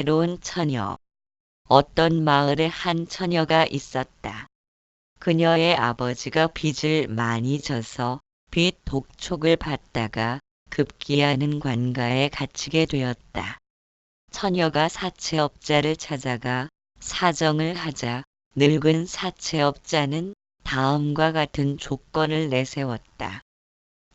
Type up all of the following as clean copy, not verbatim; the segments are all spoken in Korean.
외로운 처녀. 어떤 마을에 한 처녀가 있었다. 그녀의 아버지가 빚을 많이 져서 빚 독촉을 받다가 급기야는 관가에 갇히게 되었다. 처녀가 사채업자를 찾아가 사정을 하자 늙은 사채업자는 다음과 같은 조건을 내세웠다.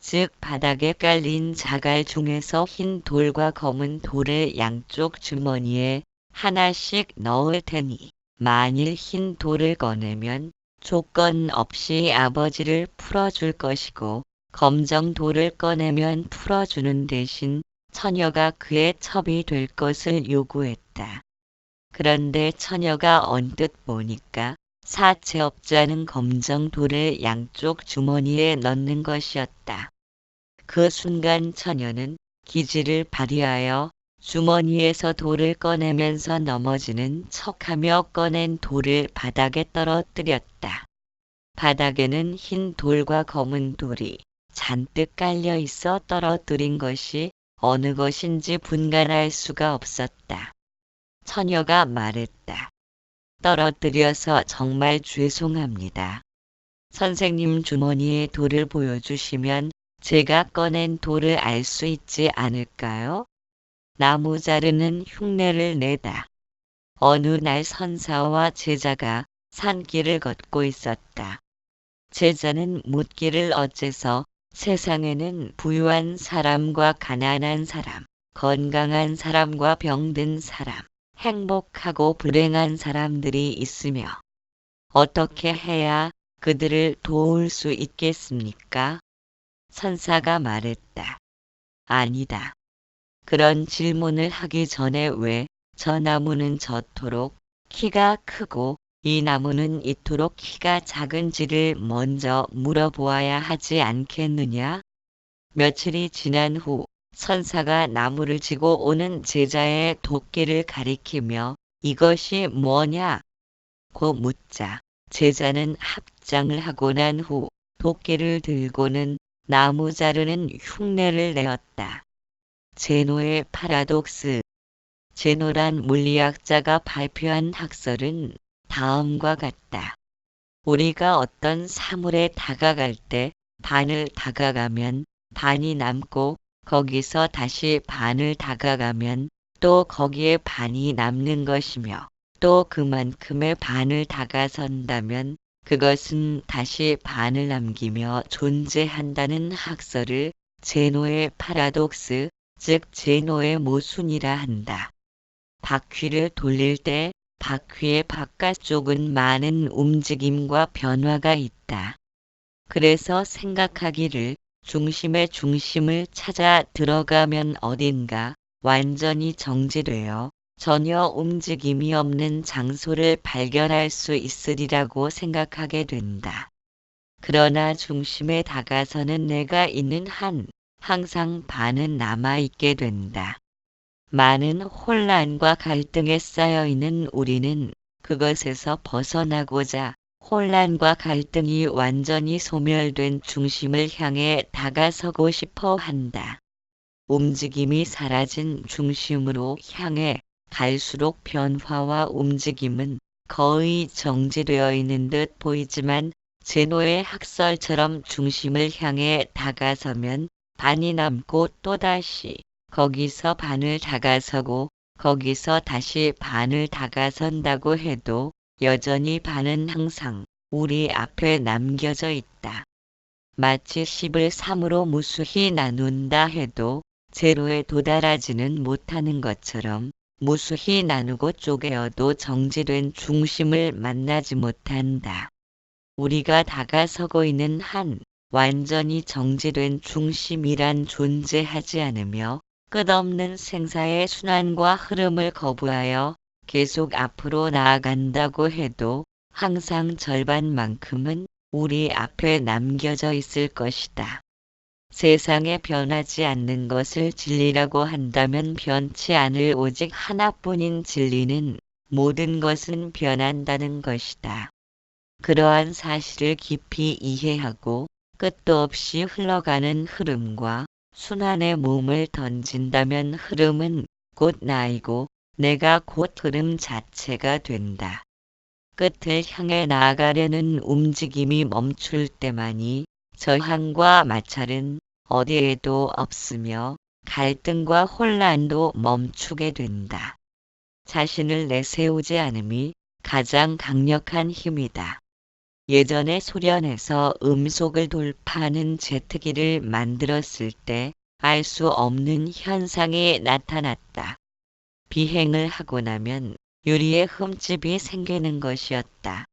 즉 바닥에 깔린 자갈 중에서 흰 돌과 검은 돌을 양쪽 주머니에 하나씩 넣을 테니 만일 흰 돌을 꺼내면 조건 없이 아버지를 풀어줄 것이고 검정 돌을 꺼내면 풀어주는 대신 처녀가 그의 첩이 될 것을 요구했다. 그런데 처녀가 언뜻 보니까 사채업자는 검정 돌을 양쪽 주머니에 넣는 것이었다. 그 순간 처녀는 기지를 발휘하여 주머니에서 돌을 꺼내면서 넘어지는 척하며 꺼낸 돌을 바닥에 떨어뜨렸다. 바닥에는 흰 돌과 검은 돌이 잔뜩 깔려 있어 떨어뜨린 것이 어느 것인지 분간할 수가 없었다. 처녀가 말했다. 떨어뜨려서 정말 죄송합니다. 선생님 주머니에 돌을 보여주시면 제가 꺼낸 돌을 알 수 있지 않을까요? 나무 자르는 흉내를 내다. 어느 날 선사와 제자가 산길을 걷고 있었다. 제자는 묻기를 어째서 세상에는 부유한 사람과 가난한 사람, 건강한 사람과 병든 사람, 행복하고 불행한 사람들이 있으며 어떻게 해야 그들을 도울 수 있겠습니까? 선사가 말했다. 아니다. 그런 질문을 하기 전에 왜 저 나무는 저토록 키가 크고 이 나무는 이토록 키가 작은지를 먼저 물어보아야 하지 않겠느냐? 며칠이 지난 후 선사가 나무를 지고 오는 제자의 도끼를 가리키며 이것이 뭐냐? 고 묻자 제자는 합장을 하고 난 후 도끼를 들고는 나무 자르는 흉내를 내었다. 제노의 파라독스. 제노란 물리학자가 발표한 학설은 다음과 같다. 우리가 어떤 사물에 다가갈 때 반을 다가가면 반이 남고 거기서 다시 반을 다가가면 또 거기에 반이 남는 것이며 또 그만큼의 반을 다가선다면 그것은 다시 반을 남기며 존재한다는 학설을 제노의 파라독스, 즉 제노의 모순이라 한다. 바퀴를 돌릴 때 바퀴의 바깥쪽은 많은 움직임과 변화가 있다. 그래서 생각하기를 중심의 중심을 찾아 들어가면 어딘가 완전히 정지되어 전혀 움직임이 없는 장소를 발견할 수 있으리라고 생각하게 된다. 그러나 중심에 다가서는 내가 있는 한 항상 반은 남아있게 된다. 많은 혼란과 갈등에 쌓여있는 우리는 그것에서 벗어나고자 혼란과 갈등이 완전히 소멸된 중심을 향해 다가서고 싶어 한다. 움직임이 사라진 중심으로 향해 갈수록 변화와 움직임은 거의 정지되어 있는 듯 보이지만 제노의 학설처럼 중심을 향해 다가서면 반이 남고 또다시 거기서 반을 다가서고 거기서 다시 반을 다가선다고 해도 여전히 반은 항상 우리 앞에 남겨져 있다. 마치 10을 3으로 무수히 나눈다 해도 제로에 도달하지는 못하는 것처럼 무수히 나누고 쪼개어도 정지된 중심을 만나지 못한다. 우리가 다가서고 있는 한 완전히 정지된 중심이란 존재하지 않으며 끝없는 생사의 순환과 흐름을 거부하여 계속 앞으로 나아간다고 해도 항상 절반만큼은 우리 앞에 남겨져 있을 것이다. 세상에 변하지 않는 것을 진리라고 한다면 변치 않을 오직 하나뿐인 진리는 모든 것은 변한다는 것이다. 그러한 사실을 깊이 이해하고 끝도 없이 흘러가는 흐름과 순환에 몸을 던진다면 흐름은 곧 나이고 내가 곧 흐름 자체가 된다. 끝을 향해 나아가려는 움직임이 멈출 때만이 저항과 마찰은 어디에도 없으며 갈등과 혼란도 멈추게 된다. 자신을 내세우지 않음이 가장 강력한 힘이다. 예전에 소련에서 음속을 돌파하는 제트기를 만들었을 때 알 수 없는 현상이 나타났다. 비행을 하고 나면 유리에 흠집이 생기는 것이었다.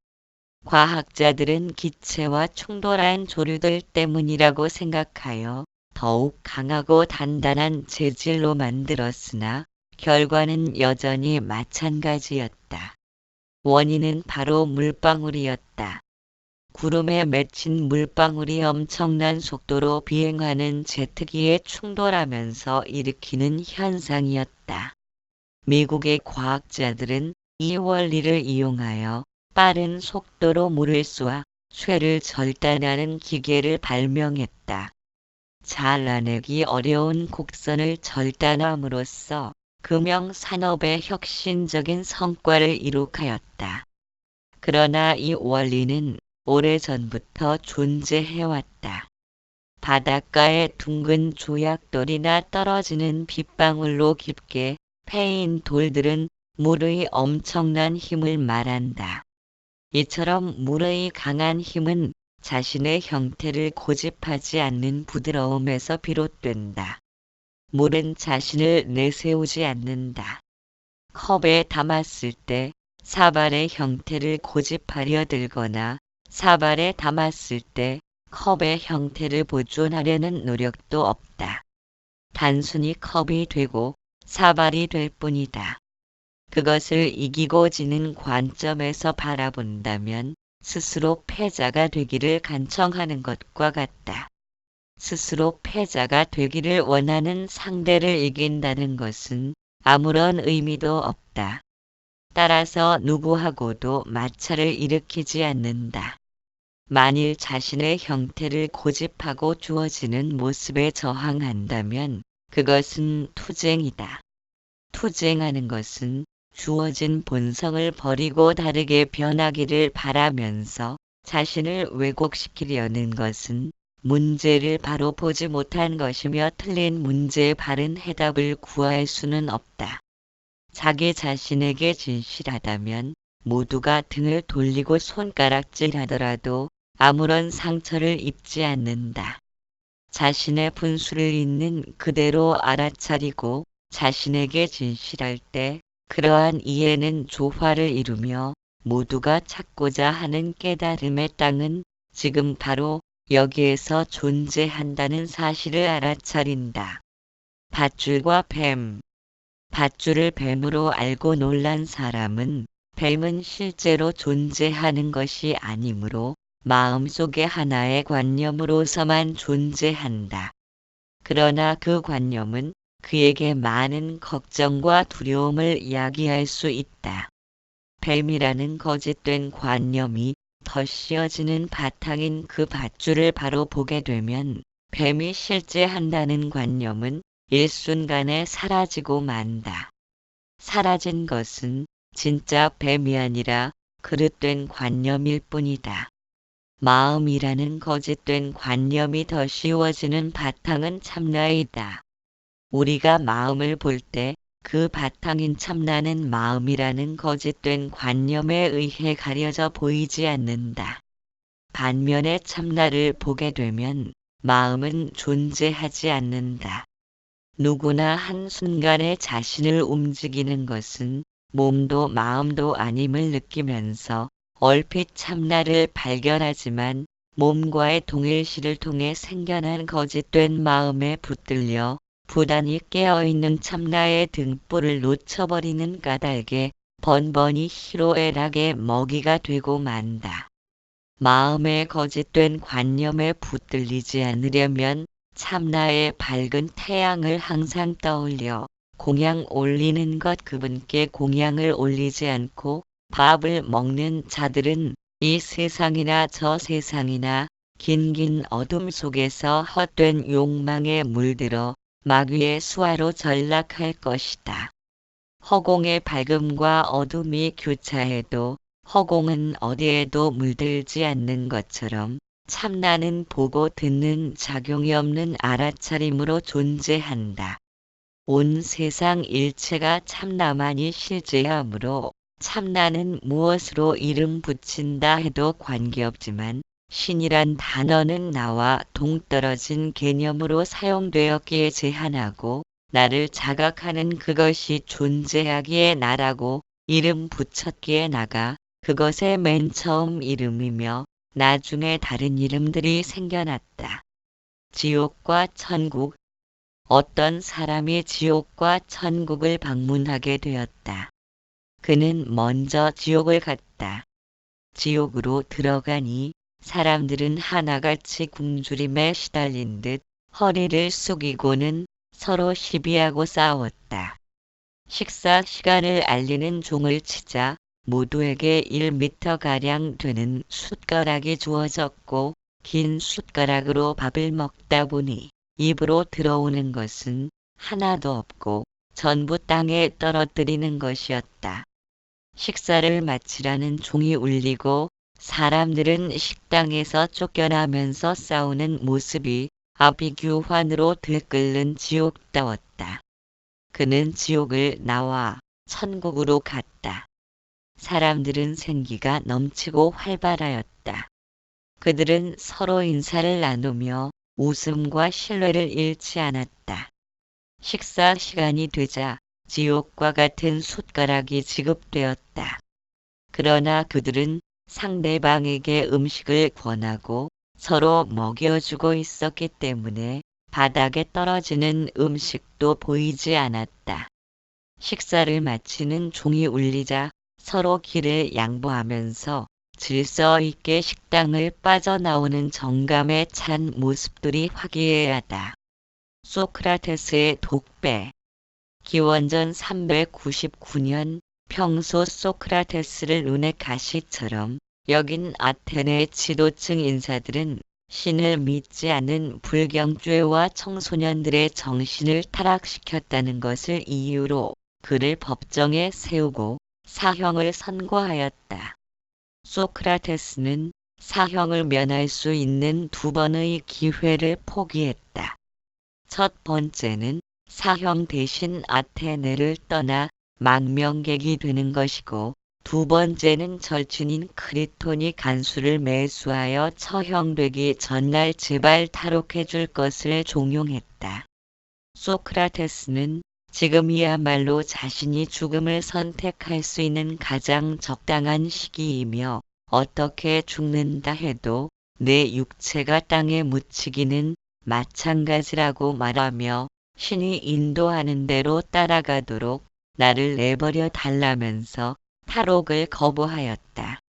과학자들은 기체와 충돌한 조류들 때문이라고 생각하여 더욱 강하고 단단한 재질로 만들었으나 결과는 여전히 마찬가지였다. 원인은 바로 물방울이었다. 구름에 맺힌 물방울이 엄청난 속도로 비행하는 제트기에 충돌하면서 일으키는 현상이었다. 미국의 과학자들은 이 원리를 이용하여 빠른 속도로 물을 쏘아 쇠를 절단하는 기계를 발명했다. 잘라내기 어려운 곡선을 절단함으로써 금형 산업의 혁신적인 성과를 이룩하였다. 그러나 이 원리는 오래전부터 존재해왔다. 바닷가의 둥근 조약돌이나 떨어지는 빗방울로 깊게 패인 돌들은 물의 엄청난 힘을 말한다. 이처럼 물의 강한 힘은 자신의 형태를 고집하지 않는 부드러움에서 비롯된다. 물은 자신을 내세우지 않는다. 컵에 담았을 때 사발의 형태를 고집하려 들거나 사발에 담았을 때 컵의 형태를 보존하려는 노력도 없다. 단순히 컵이 되고 사발이 될 뿐이다. 그것을 이기고 지는 관점에서 바라본다면 스스로 패자가 되기를 간청하는 것과 같다. 스스로 패자가 되기를 원하는 상대를 이긴다는 것은 아무런 의미도 없다. 따라서 누구하고도 마찰을 일으키지 않는다. 만일 자신의 형태를 고집하고 주어지는 모습에 저항한다면 그것은 투쟁이다. 투쟁하는 것은 주어진 본성을 버리고 다르게 변하기를 바라면서 자신을 왜곡시키려는 것은 문제를 바로 보지 못한 것이며 틀린 문제에 바른 해답을 구할 수는 없다. 자기 자신에게 진실하다면 모두가 등을 돌리고 손가락질하더라도 아무런 상처를 입지 않는다. 자신의 분수를 있는 그대로 알아차리고 자신에게 진실할 때 그러한 이해는 조화를 이루며 모두가 찾고자 하는 깨달음의 땅은 지금 바로 여기에서 존재한다는 사실을 알아차린다. 밧줄과 뱀. 밧줄을 뱀으로 알고 놀란 사람은 뱀은 실제로 존재하는 것이 아니므로 마음속의 하나의 관념으로서만 존재한다. 그러나 그 관념은 그에게 많은 걱정과 두려움을 야기할 수 있다. 뱀이라는 거짓된 관념이 덧씌어지는 바탕인 그 밧줄을 바로 보게 되면 뱀이 실제한다는 관념은 일순간에 사라지고 만다. 사라진 것은 진짜 뱀이 아니라 그릇된 관념일 뿐이다. 마음이라는 거짓된 관념이 덧씌워지는 바탕은 참나이다. 우리가 마음을 볼 때 그 바탕인 참나는 마음이라는 거짓된 관념에 의해 가려져 보이지 않는다. 반면에 참나를 보게 되면 마음은 존재하지 않는다. 누구나 한순간에 자신을 움직이는 것은 몸도 마음도 아님을 느끼면서 얼핏 참나를 발견하지만 몸과의 동일시를 통해 생겨난 거짓된 마음에 붙들려 부단히 깨어있는 참나의 등불을 놓쳐버리는 까닭에 번번이 희로애락의 먹이가 되고 만다. 마음의 거짓된 관념에 붙들리지 않으려면 참나의 밝은 태양을 항상 떠올려 공양 올리는 것 그분께 공양을 올리지 않고 밥을 먹는 자들은 이 세상이나 저 세상이나 긴긴 어둠 속에서 헛된 욕망에 물들어 마귀의 수하로 전락할 것이다. 허공의 밝음과 어둠이 교차해도 허공은 어디에도 물들지 않는 것처럼 참나는 보고 듣는 작용이 없는 알아차림으로 존재한다. 온 세상 일체가 참나만이 실제하므로 참나는 무엇으로 이름 붙인다 해도 관계없지만 신이란 단어는 나와 동떨어진 개념으로 사용되었기에 제한하고 나를 자각하는 그것이 존재하기에 나라고 이름 붙였기에 나가 그것의 맨 처음 이름이며 나중에 다른 이름들이 생겨났다. 지옥과 천국. 어떤 사람이 지옥과 천국을 방문하게 되었다. 그는 먼저 지옥을 갔다. 지옥으로 들어가니 사람들은 하나같이 굶주림에 시달린 듯 허리를 숙이고는 서로 시비하고 싸웠다. 식사 시간을 알리는 종을 치자 모두에게 1미터가량 되는 숟가락이 주어졌고 긴 숟가락으로 밥을 먹다 보니 입으로 들어오는 것은 하나도 없고 전부 땅에 떨어뜨리는 것이었다. 식사를 마치라는 종이 울리고 사람들은 식당에서 쫓겨나면서 싸우는 모습이 아비규환으로 들끓는 지옥다웠다. 그는 지옥을 나와 천국으로 갔다. 사람들은 생기가 넘치고 활발하였다. 그들은 서로 인사를 나누며 웃음과 신뢰를 잃지 않았다. 식사 시간이 되자 지옥과 같은 숟가락이 지급되었다. 그러나 그들은 상대방에게 음식을 권하고 서로 먹여주고 있었기 때문에 바닥에 떨어지는 음식도 보이지 않았다. 식사를 마치는 종이 울리자 서로 길을 양보하면서 질서 있게 식당을 빠져나오는 정감에 찬 모습들이 화기애애하다. 소크라테스의 독배. 기원전 399년 평소 소크라테스를 눈의 가시처럼 여긴 아테네 지도층 인사들은 신을 믿지 않는 불경죄와 청소년들의 정신을 타락시켰다는 것을 이유로 그를 법정에 세우고 사형을 선고하였다. 소크라테스는 사형을 면할 수 있는 2번의 기회를 포기했다. 첫 번째는 사형 대신 아테네를 떠나 망명객이 되는 것이고 두 번째는 절친인 크리톤이 간수를 매수하여 처형되기 전날 제발 탈옥해 줄 것을 종용했다. 소크라테스는 지금이야말로 자신이 죽음을 선택할 수 있는 가장 적당한 시기이며 어떻게 죽는다 해도 내 육체가 땅에 묻히기는 마찬가지라고 말하며 신이 인도하는 대로 따라가도록 나를 내버려 달라면서 탈옥을 거부하였다.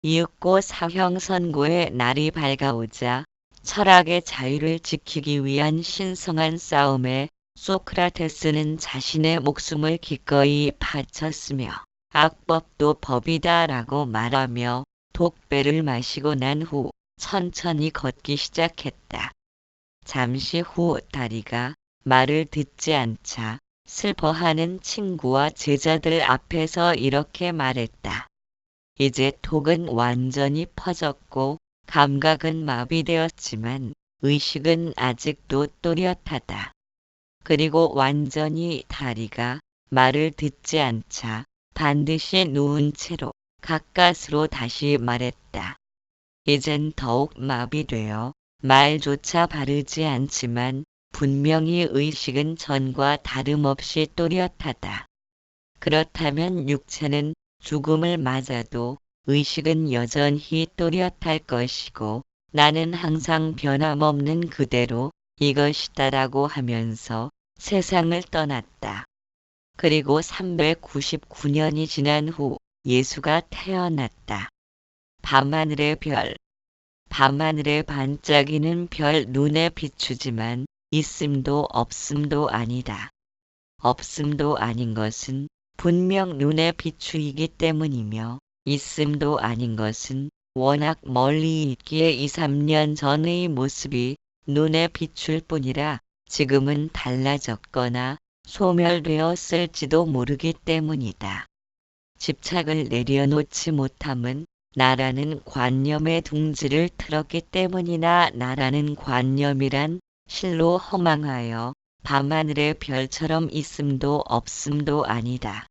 이윽고 사형 선고의 날이 밝아오자 철학의 자유를 지키기 위한 신성한 싸움에 소크라테스는 자신의 목숨을 기꺼이 바쳤으며 악법도 법이다라고 말하며 독배를 마시고 난 후 천천히 걷기 시작했다. 잠시 후 다리가 말을 듣지 않자 슬퍼하는 친구와 제자들 앞에서 이렇게 말했다. 이제 독은 완전히 퍼졌고 감각은 마비되었지만 의식은 아직도 또렷하다. 그리고 완전히 다리가 말을 듣지 않자 반드시 누운 채로 가까스로 다시 말했다. 이젠 더욱 마비되어 말조차 바르지 않지만 분명히 의식은 전과 다름없이 또렷하다. 그렇다면 육체는 죽음을 맞아도 의식은 여전히 또렷할 것이고 나는 항상 변함없는 그대로 이것이다라고 하면서 세상을 떠났다. 그리고 399년이 지난 후 예수가 태어났다. 밤하늘의 별. 밤하늘에 반짝이는 별 눈에 비추지만 있음도 없음도 아니다. 없음도 아닌 것은 분명 눈에 비추이기 때문이며 있음도 아닌 것은 워낙 멀리 있기에 2, 3년 전의 모습이 눈에 비출 뿐이라 지금은 달라졌거나 소멸되었을지도 모르기 때문이다. 집착을 내려놓지 못함은 나라는 관념의 둥지를 틀었기 때문이나 나라는 관념이란 실로 허망하여 밤하늘의 별처럼 있음도 없음도 아니다.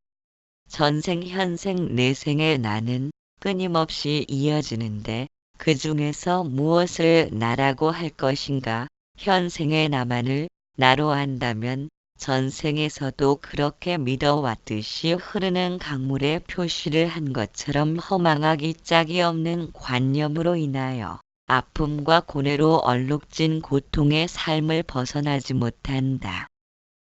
전생 현생 내생의 나는 끊임없이 이어지는데 그 중에서 무엇을 나라고 할 것인가? 현생의 나만을 나로 한다면 전생에서도 그렇게 믿어왔듯이 흐르는 강물에 표시를 한 것처럼 허망하기 짝이 없는 관념으로 인하여 아픔과 고뇌로 얼룩진 고통의 삶을 벗어나지 못한다.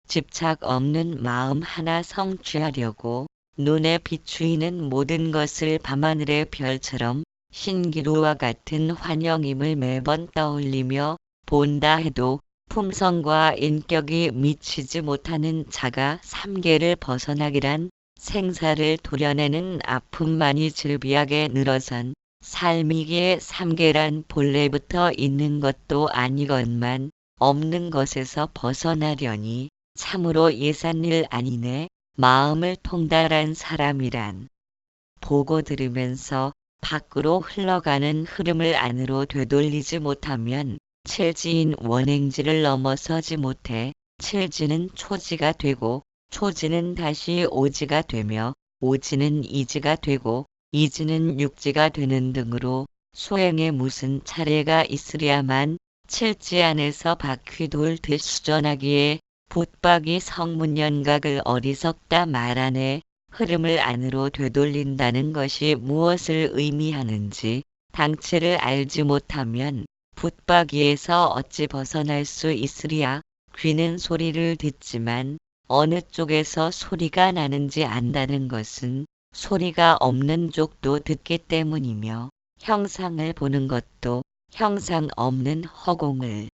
집착 없는 마음 하나 성취하려고 눈에 비추이는 모든 것을 밤하늘의 별처럼 신기루와 같은 환영임을 매번 떠올리며 본다 해도 품성과 인격이 미치지 못하는 자가 삼계를 벗어나기란 생사를 도려내는 아픔만이 즐비하게 늘어선 삶이기에 삼계란 본래부터 있는 것도 아니건만 없는 것에서 벗어나려니 참으로 예산일 아니네. 마음을 통달한 사람이란 보고 들으면서 밖으로 흘러가는 흐름을 안으로 되돌리지 못하면 칠지인 원행지를 넘어서지 못해 칠지는 초지가 되고 초지는 다시 오지가 되며 오지는 이지가 되고 이지는 육지가 되는 등으로 수행에 무슨 차례가 있으랴만 칠지 안에서 바퀴 돌듯 수전하기에 붙박이 성문연각을 어리석다 말하네. 흐름을 안으로 되돌린다는 것이 무엇을 의미하는지 당체를 알지 못하면 붙박이에서 어찌 벗어날 수 있으랴. 귀는 소리를 듣지만 어느 쪽에서 소리가 나는지 안다는 것은 소리가 없는 쪽도 듣기 때문이며 형상을 보는 것도 형상 없는 허공을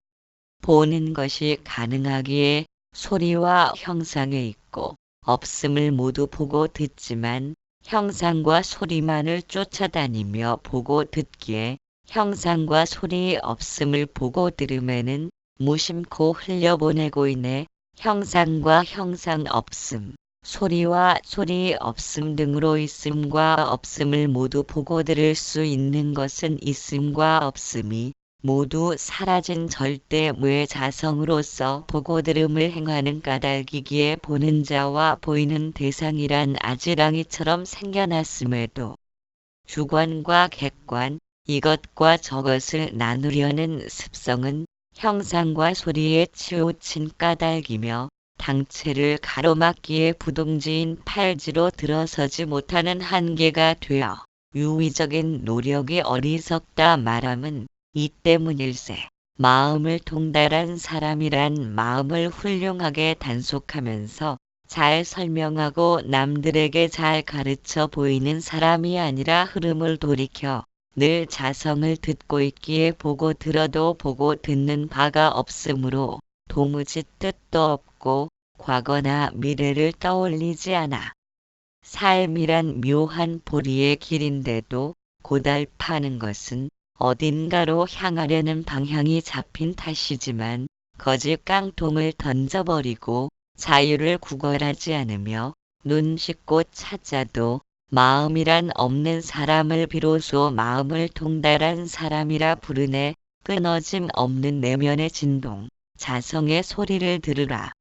보는 것이 가능하기에 소리와 형상에 있고 없음을 모두 보고 듣지만 형상과 소리만을 쫓아다니며 보고 듣기에 형상과 소리 없음을 보고 들음에는 무심코 흘려보내고 있네. 형상과 형상 없음, 소리와 소리 없음 등으로 있음과 없음을 모두 보고 들을 수 있는 것은 있음과 없음이 모두 사라진 절대무의 자성으로서 보고 들음을 행하는 까닭이기에 보는 자와 보이는 대상이란 아지랑이처럼 생겨났음에도 주관과 객관, 이것과 저것을 나누려는 습성은 형상과 소리에 치우친 까닭이며 당체를 가로막기에 부동지인 팔지로 들어서지 못하는 한계가 되어 유의적인 노력이 어리석다 말함은 이 때문일세. 마음을 통달한 사람이란 마음을 훌륭하게 단속하면서 잘 설명하고 남들에게 잘 가르쳐 보이는 사람이 아니라 흐름을 돌이켜 늘 자성을 듣고 있기에 보고 들어도 보고 듣는 바가 없으므로 도무지 뜻도 없고 과거나 미래를 떠올리지 않아. 삶이란 묘한 보리의 길인데도 고달파는 것은 어딘가로 향하려는 방향이 잡힌 탓이지만 거짓 깡통을 던져버리고 자유를 구걸하지 않으며 눈 씻고 찾아도 마음이란 없는 사람을 비로소 마음을 통달한 사람이라 부르네. 끊어짐 없는 내면의 진동, 자성의 소리를 들으라.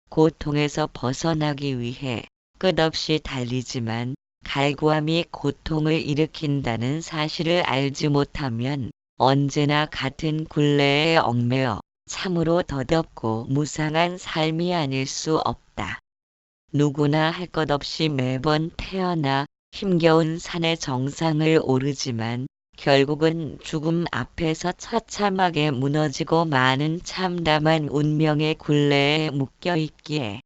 고통에서 벗어나기 위해 끝없이 달리지만 갈구함이 고통을 일으킨다는 사실을 알지 못하면 언제나 같은 굴레에 얽매여 참으로 더덥고 무상한 삶이 아닐 수 없다. 누구나 할 것 없이 매번 태어나 힘겨운 산의 정상을 오르지만 결국은 죽음 앞에서 처참하게 무너지고 마는 참담한 운명의 굴레에 묶여 있기에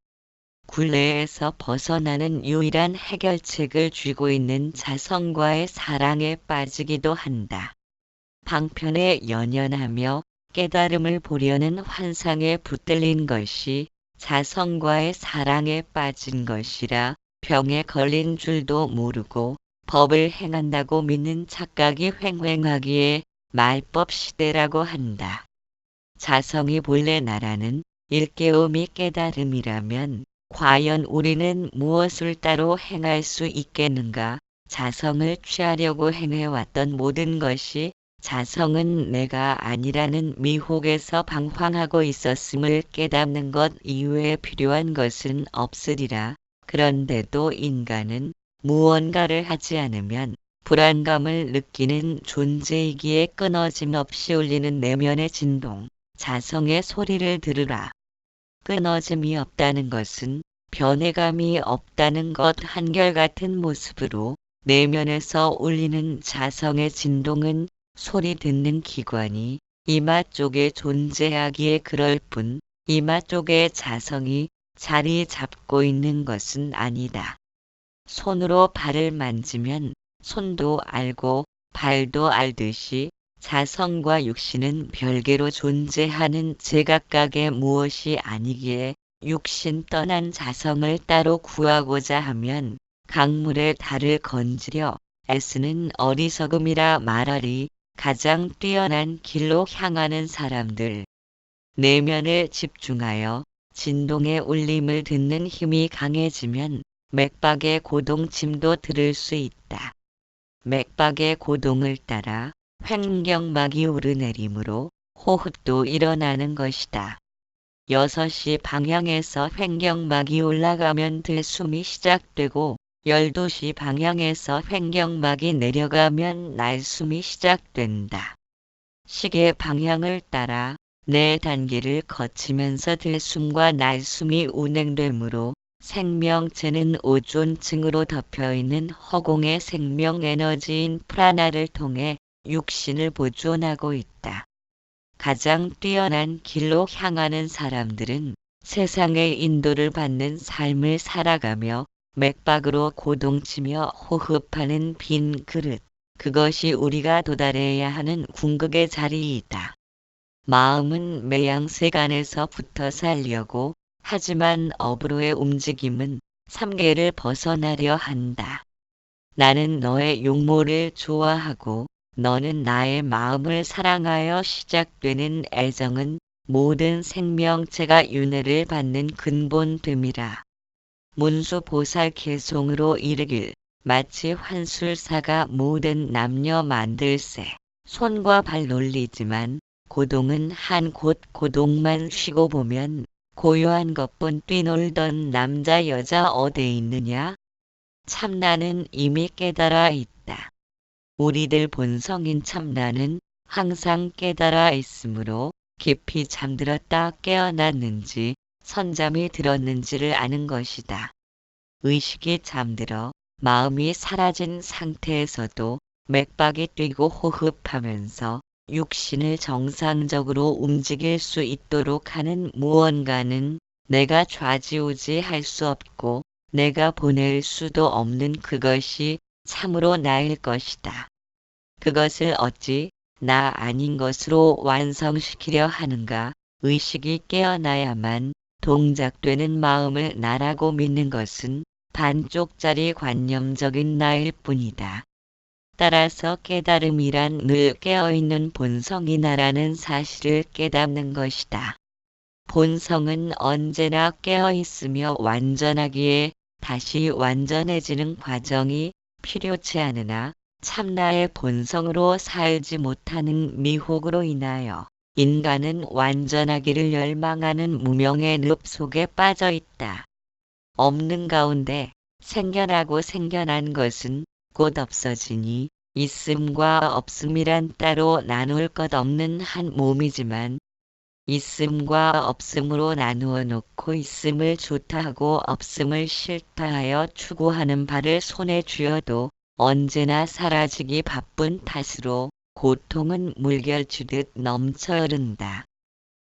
굴레에서 벗어나는 유일한 해결책을 쥐고 있는 자성과의 사랑에 빠지기도 한다. 방편에 연연하며 깨달음을 보려는 환상에 붙들린 것이 자성과의 사랑에 빠진 것이라 병에 걸린 줄도 모르고 법을 행한다고 믿는 착각이 횡행하기에 말법 시대라고 한다. 자성이 본래 나라는 일깨움이 깨달음이라면 과연 우리는 무엇을 따로 행할 수 있겠는가? 자성을 취하려고 행해왔던 모든 것이 자성은 내가 아니라는 미혹에서 방황하고 있었음을 깨닫는 것 이외에 필요한 것은 없으리라. 그런데도 인간은 무언가를 하지 않으면 불안감을 느끼는 존재이기에 끊어짐 없이 울리는 내면의 진동, 자성의 소리를 들으라. 끊어짐이 없다는 것은 변해감이 없다는 것 한결같은 모습으로 내면에서 울리는 자성의 진동은 소리 듣는 기관이 이마 쪽에 존재하기에 그럴 뿐 이마 쪽에 자성이 자리 잡고 있는 것은 아니다. 손으로 발을 만지면 손도 알고 발도 알듯이 자성과 육신은 별개로 존재하는 제각각의 무엇이 아니기에 육신 떠난 자성을 따로 구하고자 하면 강물에 달을 건지려 애쓰는 어리석음이라 말하리. 가장 뛰어난 길로 향하는 사람들. 내면에 집중하여 진동의 울림을 듣는 힘이 강해지면 맥박의 고동침도 들을 수 있다. 맥박의 고동을 따라 횡격막이 오르내림으로 호흡도 일어나는 것이다. 6시 방향에서 횡격막이 올라가면 들숨이 시작되고 12시 방향에서 횡격막이 내려가면 날숨이 시작된다. 시계 방향을 따라 4단계를 거치면서 들숨과 날숨이 운행되므로 생명체는 오존층으로 덮여있는 허공의 생명에너지인 프라나를 통해 육신을 보존하고 있다. 가장 뛰어난 길로 향하는 사람들은 세상의 인도를 받는 삶을 살아가며 맥박으로 고동치며 호흡하는 빈 그릇, 그것이 우리가 도달해야 하는 궁극의 자리이다. 마음은 매양세간에서 붙어 살려고 하지만 업으로의 움직임은 삼계를 벗어나려 한다. 나는 너의 용모를 좋아하고 너는 나의 마음을 사랑하여 시작되는 애정은 모든 생명체가 윤회를 받는 근본됨이라. 문수보살 개송으로 이르길 마치 환술사가 모든 남녀 만들세 손과 발 놀리지만 고동은 한 곳 고동만 쉬고 보면 고요한 것뿐 뛰놀던 남자 여자 어디 있느냐? 참나는 이미 깨달아 있다. 우리들 본성인 참나는 항상 깨달아 있으므로 깊이 잠들었다 깨어났는지 선잠이 들었는지를 아는 것이다. 의식이 잠들어 마음이 사라진 상태에서도 맥박이 뛰고 호흡하면서 육신을 정상적으로 움직일 수 있도록 하는 무언가는 내가 좌지우지할 수 없고 내가 보낼 수도 없는 그것이 참으로 나일 것이다. 그것을 어찌 나 아닌 것으로 완성시키려 하는가? 의식이 깨어나야만 동작되는 마음을 나라고 믿는 것은 반쪽짜리 관념적인 나일 뿐이다. 따라서 깨달음이란 늘 깨어있는 본성이 나라는 사실을 깨닫는 것이다. 본성은 언제나 깨어있으며 완전하기에 다시 완전해지는 과정이 필요치 않으나 참나의 본성으로 살지 못하는 미혹으로 인하여 인간은 완전하기를 열망하는 무명의 늪 속에 빠져 있다. 없는 가운데 생겨나고 생겨난 것은 곧 없어지니 있음과 없음이란 따로 나눌 것 없는 한 몸이지만 있음과 없음으로 나누어 놓고 있음을 좋다 하고 없음을 싫다 하여 추구하는 바를 손에 쥐어도 언제나 사라지기 바쁜 탓으로 고통은 물결치듯 넘쳐 흐른다.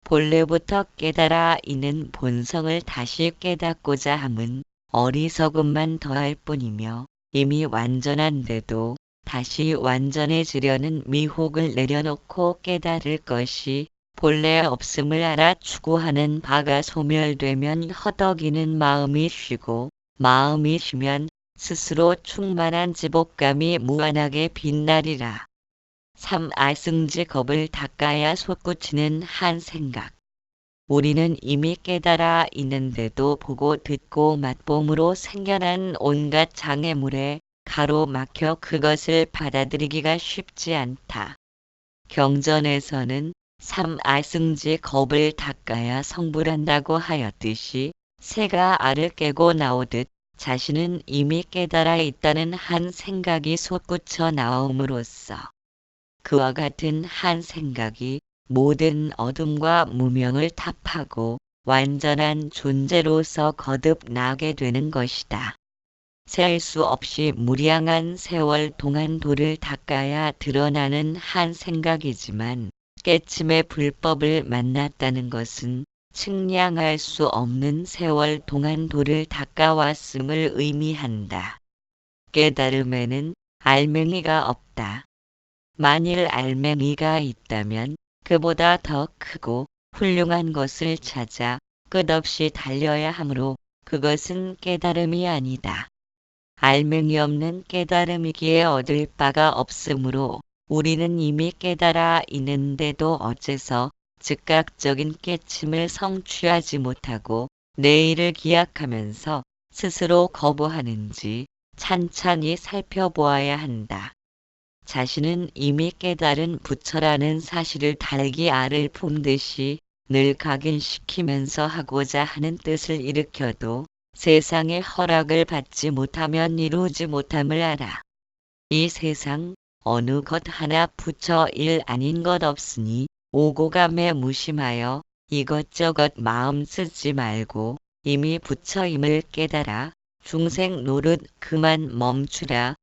본래부터 깨달아 있는 본성을 다시 깨닫고자 함은 어리석음만 더할 뿐이며 이미 완전한데도 다시 완전해지려는 미혹을 내려놓고 깨달을 것이 본래 없음을 알아 추구하는 바가 소멸되면 허덕이는 마음이 쉬고 마음이 쉬면 스스로 충만한 지복감이 무한하게 빛나리라. 삼아승지 겁을 닦아야 솟구치는 한 생각. 우리는 이미 깨달아 있는데도 보고 듣고 맛봄으로 생겨난 온갖 장애물에 가로막혀 그것을 받아들이기가 쉽지 않다. 경전에서는 삼아승지 겁을 닦아야 성불한다고 하였듯이 새가 알을 깨고 나오듯 자신은 이미 깨달아 있다는 한 생각이 솟구쳐 나옴으로써 그와 같은 한 생각이 모든 어둠과 무명을 타파하고 완전한 존재로서 거듭나게 되는 것이다. 셀 수 없이 무량한 세월 동안 도를 닦아야 드러나는 한 생각이지만 깨침의 불법을 만났다는 것은 측량할 수 없는 세월 동안 도를 닦아왔음을 의미한다. 깨달음에는 알맹이가 없다. 만일 알맹이가 있다면 그보다 더 크고 훌륭한 것을 찾아 끝없이 달려야 하므로 그것은 깨달음이 아니다. 알맹이 없는 깨달음이기에 얻을 바가 없으므로 우리는 이미 깨달아 있는데도 어째서 즉각적인 깨침을 성취하지 못하고 내일을 기약하면서 스스로 거부하는지 찬찬히 살펴보아야 한다. 자신은 이미 깨달은 부처라는 사실을 달기 알을 품듯이 늘 각인시키면서 하고자 하는 뜻을 일으켜도 세상의 허락을 받지 못하면 이루지 못함을 알아. 이 세상 어느 것 하나 부처 일 아닌 것 없으니 오고감에 무심하여 이것저것 마음 쓰지 말고 이미 부처임을 깨달아 중생 노릇 그만 멈추라.